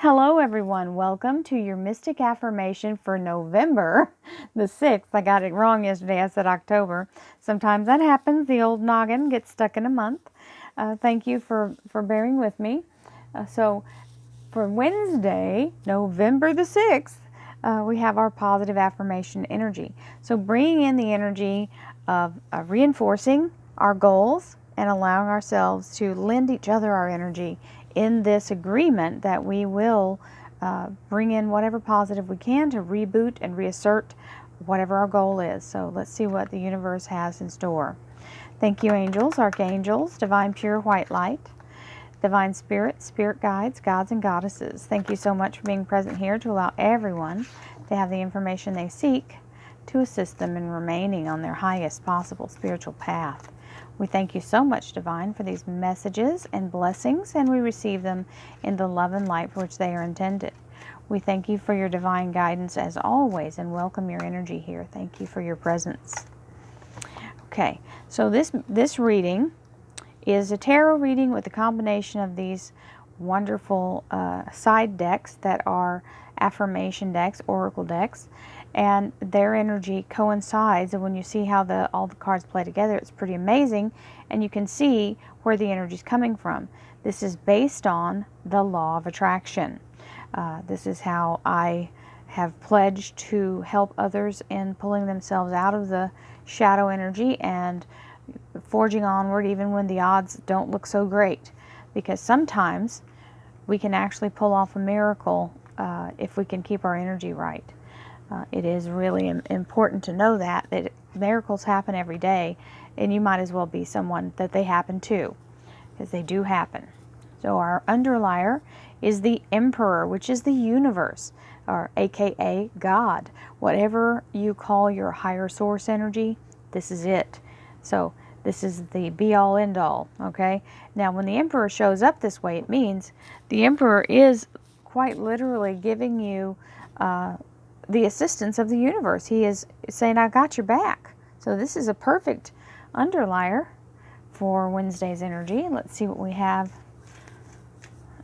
Hello everyone, welcome to your Mystic Affirmation for November the 6th. I got it wrong yesterday, I said October. Sometimes that happens, the old noggin gets stuck in a month. Thank you for bearing with me. So for Wednesday, November the 6th, we have our positive affirmation energy. So bringing in the energy of reinforcing our goals and allowing ourselves to lend each other our energy in this agreement that we will bring in whatever positive we can to reboot and reassert whatever our goal is. So let's see what the universe has in store. Thank you, angels, archangels, divine pure white light, divine spirit, spirit guides, gods and goddesses. Thank you so much for being present here to allow everyone to have the information they seek to assist them in remaining on their highest possible spiritual path. We thank you so much, Divine, for these messages and blessings, and we receive them in the love and light for which they are intended. We thank you for your divine guidance as always and welcome your energy here. Thank you for your presence. Okay, so this reading is a tarot reading with a combination of these wonderful side decks that are affirmation decks, oracle decks, and their energy coincides. And when you see how all the cards play together, it's pretty amazing, and you can see where the energy is coming from. This is based on the law of attraction. This is how I have pledged to help others in pulling themselves out of the shadow energy and forging onward even when the odds don't look so great, because sometimes we can actually pull off a miracle if we can keep our energy right. It is really important to know that miracles happen every day, and you might as well be someone that they happen to, because they do happen. So our underlier is the Emperor, which is the universe, or aka God. Whatever you call your higher source energy, this is it. So this is the be-all, end-all, okay? Now, when the Emperor shows up this way, it means the Emperor is quite literally giving you the assistance of the universe. He is saying, I got your back. So this is a perfect underlier for Wednesday's energy. Let's see what we have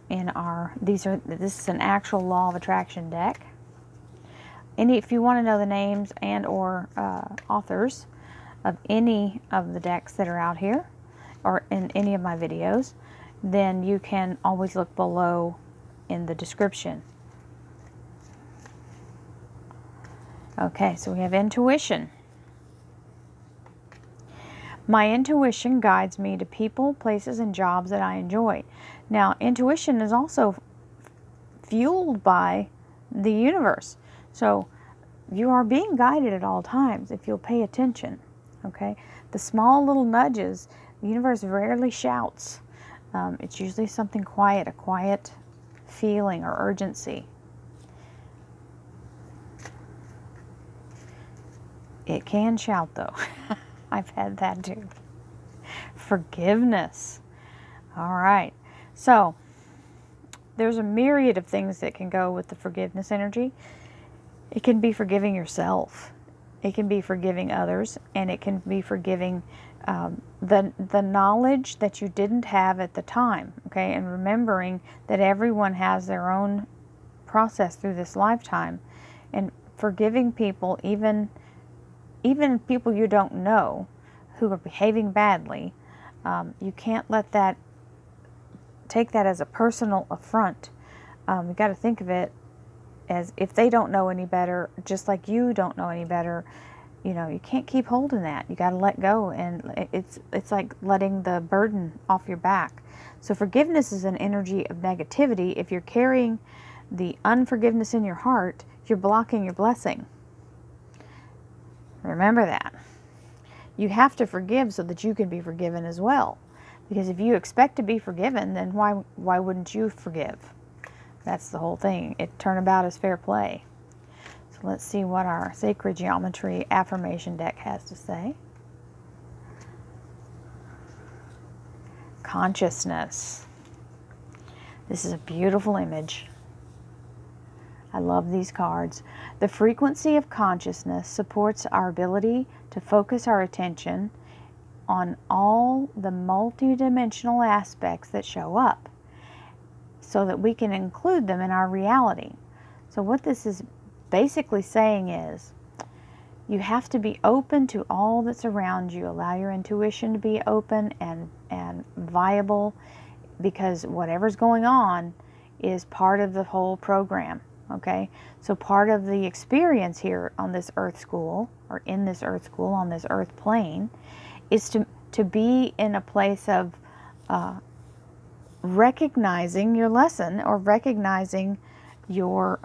in our, this is an actual law of attraction deck. If you want to know the names and or authors of any of the decks that are out here or in any of my videos, then you can always look below in the description. Okay, so we have intuition. My intuition guides me to people, places, and jobs that I enjoy. Now, intuition is also fueled by the universe. So you are being guided at all times if you'll pay attention. Okay, the small little nudges, the universe rarely shouts. It's usually something quiet, a quiet feeling or urgency. It can shout though. I've had that too. Forgiveness. All right, so there's a myriad of things that can go with the forgiveness energy. It can be forgiving yourself. It can be forgiving others, and it can be forgiving the knowledge that you didn't have at the time, okay? And remembering that everyone has their own process through this lifetime, and forgiving people, even people you don't know who are behaving badly. You can't let that, take that as a personal affront. You've got to think of it as if they don't know any better, just like you don't know any better. You know, you can't keep holding that. You got to let go, and it's like letting the burden off your back. So forgiveness is an energy of negativity. If you're carrying the unforgiveness in your heart, you're blocking your blessing. Remember that. You have to forgive so that you can be forgiven as well. Because if you expect to be forgiven, then why wouldn't you forgive? That's the whole thing. Turnabout is fair play. So let's see what our Sacred Geometry Affirmation deck has to say. Consciousness. This is a beautiful image. I love these cards. The frequency of consciousness supports our ability to focus our attention on all the multidimensional aspects that show up. so that we can include them in our reality. So what this is basically saying is, you have to be open to all that's around you. Allow your intuition to be open and viable, because whatever's going on is part of the whole program. Okay, so part of the experience here on this earth school, or in this earth school, on this earth plane, is to be in a place of recognizing your lesson, or recognizing your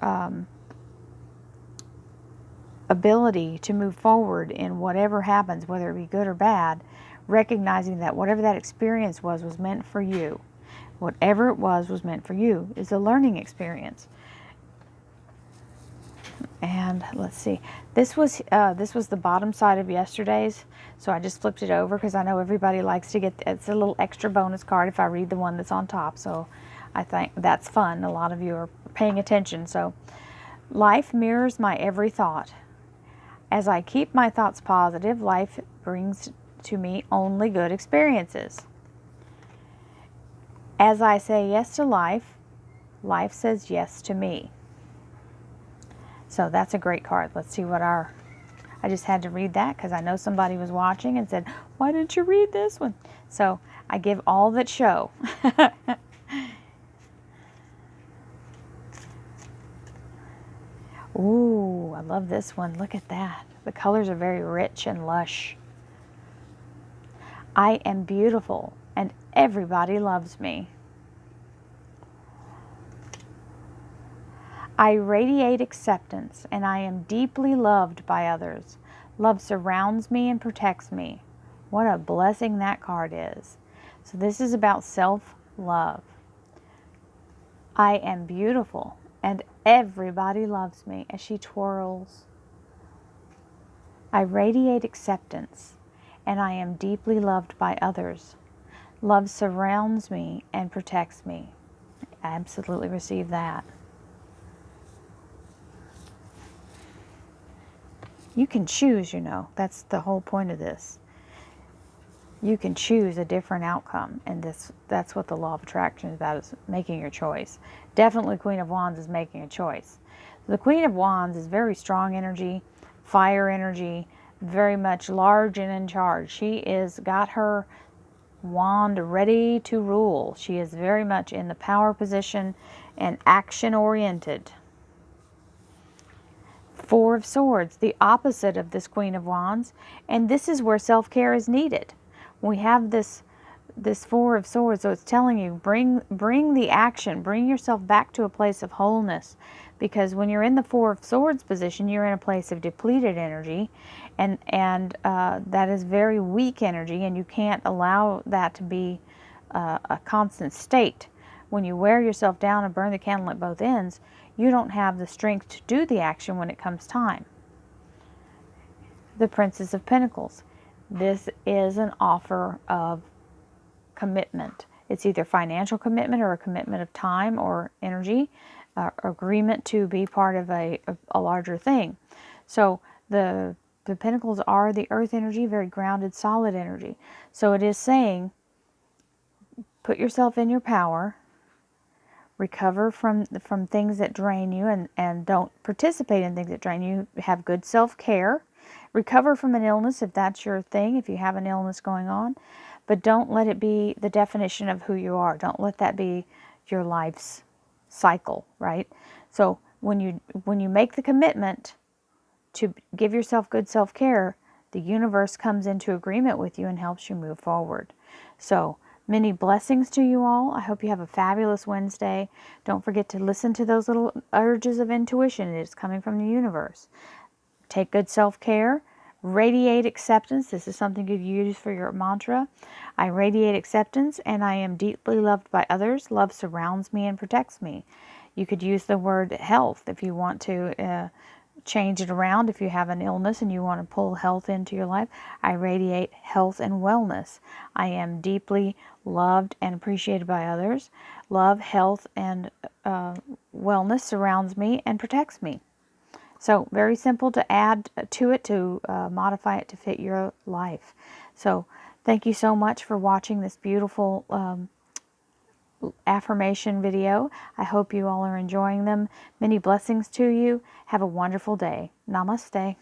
ability to move forward in whatever happens, whether it be good or bad, recognizing that whatever that experience was meant for you. Whatever it was meant for you. Is a learning experience. And let's see, this was the bottom side of yesterday's, so I just flipped it over because I know everybody likes to get, it's a little extra bonus card if I read the one that's on top, so I think that's fun. A lot of you are paying attention. So, life mirrors my every thought. As I keep my thoughts positive, life brings to me only good experiences. As I say yes to life, life says yes to me. So that's a great card. Let's see what I just had to read that because I know somebody was watching and said, why didn't you read this one? So I give all that show. Ooh, I love this one. Look at that. The colors are very rich and lush. I am beautiful and everybody loves me. I radiate acceptance and I am deeply loved by others. Love surrounds me and protects me. What a blessing that card is. So this is about self-love. I am beautiful and everybody loves me, as she twirls. I radiate acceptance and I am deeply loved by others. Love surrounds me and protects me. I absolutely receive that. You can choose, you know. That's the whole point of this. You can choose a different outcome, and that's what the law of attraction is about, is making your choice. Definitely Queen of Wands is making a choice. The Queen of Wands is very strong energy, fire energy, very much large and in charge. She is got her wand ready to rule. She is very much in the power position and action oriented. Four of Swords, the opposite of this Queen of Wands, and this is where self-care is needed. We have this Four of Swords, so it's telling you, bring the action, bring yourself back to a place of wholeness, because when you're in the Four of Swords position, you're in a place of depleted energy, and that is very weak energy, and you can't allow that to be a constant state. When you wear yourself down and burn the candle at both ends, you don't have the strength to do the action when it comes time. The Princess of Pentacles. This is an offer of commitment. It's either financial commitment or a commitment of time or energy, agreement to be part of a larger thing. So the Pentacles are the earth energy, very grounded, solid energy. So it is saying, put yourself in your power, recover from things that drain you, and don't participate in things that drain you. Have good self-care. Recover from an illness if that's your thing, if you have an illness going on. But don't let it be the definition of who you are. Don't let that be your life's cycle, right? So when you make the commitment to give yourself good self-care, the universe comes into agreement with you and helps you move forward. So many blessings to you all. I hope you have a fabulous Wednesday. Don't forget to listen to those little urges of intuition. It is coming from the universe. Take good self-care. Radiate acceptance. This is something you use for your mantra. I radiate acceptance and I am deeply loved by others. Love surrounds me and protects me. You could use the word health if you want to change it around. If you have an illness and you want to pull health into your life, I radiate health and wellness. I am deeply loved and appreciated by others. Love, health, and wellness surrounds me and protects me. So very simple to add to it, to modify it to fit your life. So thank you so much for watching this beautiful affirmation video. I hope you all are enjoying them. Many blessings to you. Have a wonderful day. Namaste.